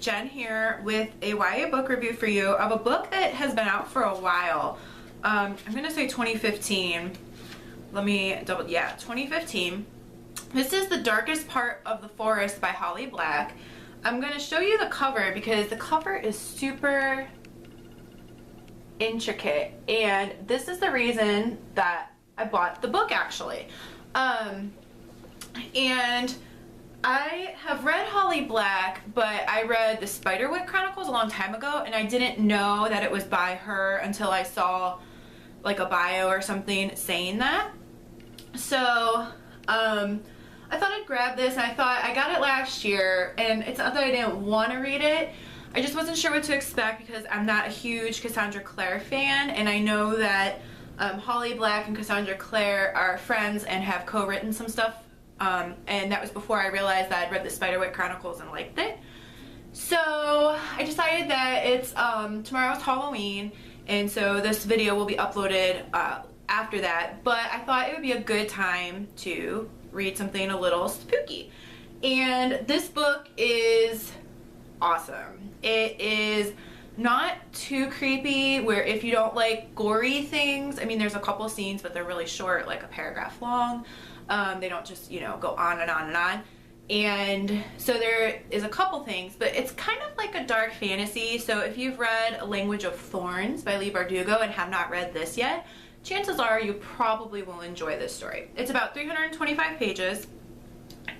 Jen here with a YA book review for you of a book that has been out for a while. I'm gonna say 2015. Let me double, yeah, 2015. This is The Darkest Part of the Forest by Holly Black. I'm gonna show you the cover because the cover is super intricate, and this is the reason that I bought the book actually. And I have read Holly Black, but I read the Spiderwick Chronicles a long time ago, and I didn't know that it was by her until I saw like a bio or something saying that. So I thought I'd grab this, and I thought I got it last year, and it's not that I didn't want to read it, I just wasn't sure what to expect because I'm not a huge Cassandra Clare fan, and I know that Holly Black and Cassandra Clare are friends and have co-written some stuff, and that was before I realized that I'd read the Spiderwick Chronicles and liked it. So I decided that it's tomorrow's Halloween, and so this video will be uploaded after that, but I thought it would be a good time to read something a little spooky. And this book is awesome. It is not too creepy, where if you don't like gory things, I mean there's a couple scenes but they're really short, like a paragraph long. They don't just, you know, go on and on and on. And so there is a couple things, but it's kind of like a dark fantasy. So if you've read A Language of Thorns by Leigh Bardugo and have not read this yet, chances are you probably will enjoy this story. It's about 325 pages,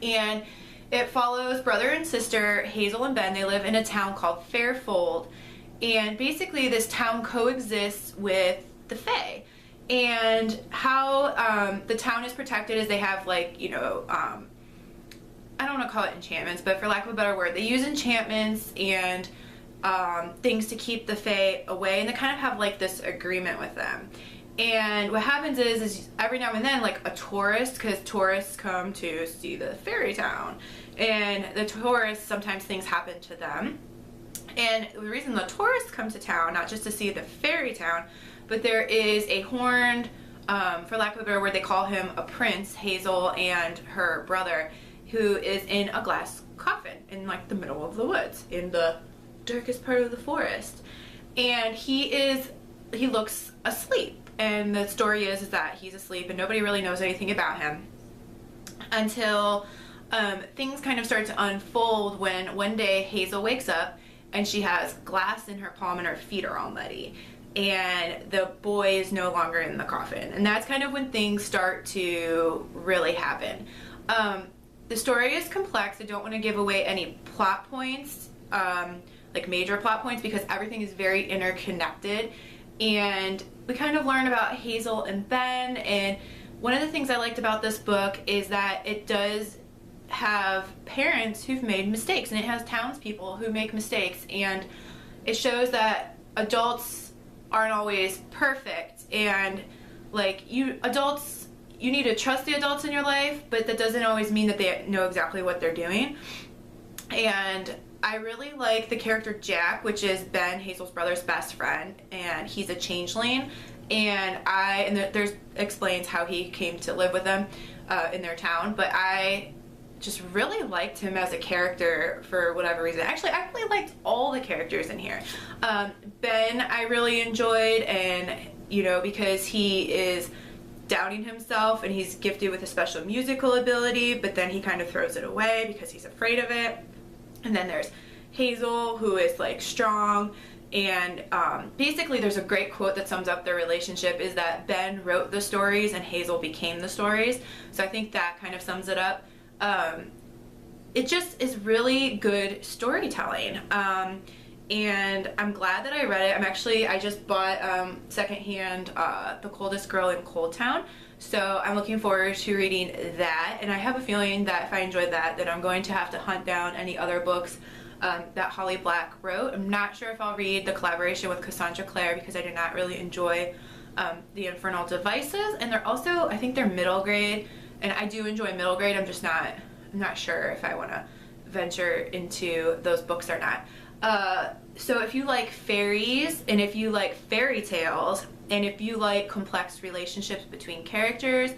and it follows brother and sister Hazel and Ben. They live in a town called Fairfold, and basically this town coexists with the Fae. And how the town is protected is they have, like, you know, I don't want to call it enchantments, but for lack of a better word, they use enchantments and things to keep the Fae away, and they kind of have like this agreement with them. And what happens is every now and then, like a tourist, because tourists come to see the fairy town, and the tourists, sometimes things happen to them. And the reason the tourists come to town, not just to see the fairy town, but there is a horned, for lack of a better word, they call him a prince, Hazel and her brother, who is in a glass coffin in like the middle of the woods, in the darkest part of the forest. And he looks asleep. And the story is that he's asleep and nobody really knows anything about him until things kind of start to unfold when one day Hazel wakes up and she has glass in her palm and her feet are all muddy, and the boy is no longer in the coffin. And that's kind of when things start to really happen. The story is complex. I don't want to give away any plot points, like major plot points, because everything is very interconnected. And we kind of learn about Hazel and Ben, and one of the things I liked about this book is that it does have parents who've made mistakes, and it has townspeople who make mistakes, and it shows that adults aren't always perfect, and like adults, you need to trust the adults in your life, but that doesn't always mean that they know exactly what they're doing. And I really like the character Jack, which is Ben, Hazel's brother's best friend, and he's a changeling. And there's explains how he came to live with them in their town, but I just really liked him as a character for whatever reason. Actually, I really liked all the characters in here. Ben I really enjoyed, and you know, because he is doubting himself and he's gifted with a special musical ability, but then he kind of throws it away because he's afraid of it. And then there's Hazel, who is like strong, and basically there's a great quote that sums up their relationship, is that Ben wrote the stories and Hazel became the stories. So I think that kind of sums it up. It just is really good storytelling, and I'm glad that I read it. I just bought secondhand The Coldest Girl in Cold Town, so I'm looking forward to reading that, and I have a feeling that if I enjoyed that, then I'm going to have to hunt down any other books that Holly Black wrote. I'm not sure if I'll read the collaboration with Cassandra Clare because I did not really enjoy The Infernal Devices, and they're also, I think they're middle grade, and I do enjoy middle grade. I'm not sure if I want to venture into those books or not. So if you like fairies, and if you like fairy tales, and if you like complex relationships between characters,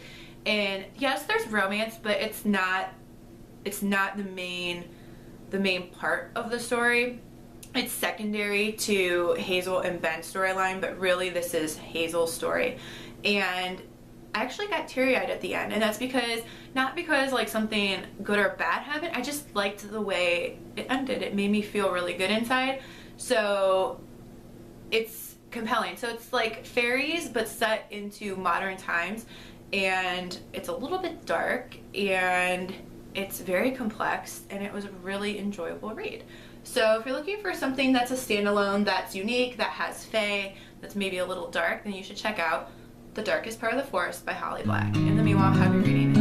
and yes, there's romance, but it's not the main the main part of the story. It's secondary to Hazel and Ben's storyline, but really this is Hazel's story. And I actually got teary-eyed at the end, and that's because, not because like something good or bad happened, I just liked the way it ended. It made me feel really good inside. So it's compelling. So it's like fairies but set into modern times, and it's a little bit dark, and it's very complex, and it was a really enjoyable read. So if you're looking for something that's a standalone, that's unique, that has fae, that's maybe a little dark, then you should check out The Darkest Part of the Forest by Holly Black. In the meanwhile, happy reading.